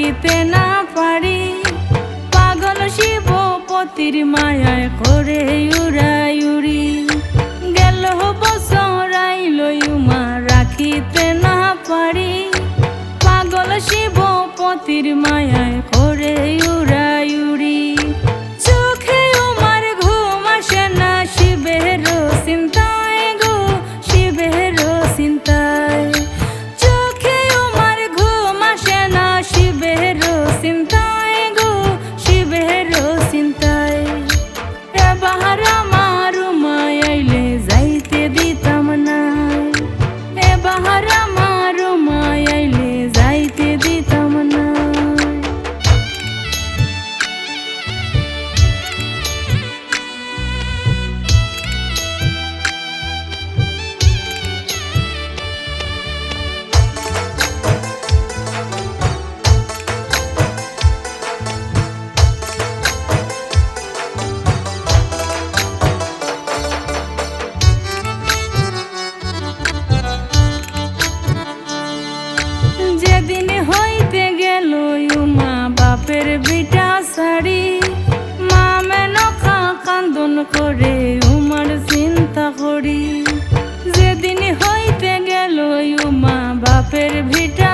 রাখিতে না পারি, পাগল শিবপতির মায়ায় করে উড়াইউড়ি। গেল বছর আইল উমা রাখিতে না পারি, পাগল শিবপতির মায়ায় করে উড়াইউড়ি। চোখে উমার ঘুম আসে না শিবের চিন্তায় গো, শিবের চিন্তায়। চোখে উমার ঘুম আসে না শিবের চিন্তায় গো, শিবের চিন্তায়। এবার আমার উমায় আইলে যাইতে দিতাম না, এবার আমার উমায় আইলে যাইতে দিতাম না। যেদিন হইতে গেল উমা বাপের বিটা সারি, মা মেনকা কান্দন করে উমার চিন্তা করি। যেদিন হইতে গেল উমা বাপের ভিটা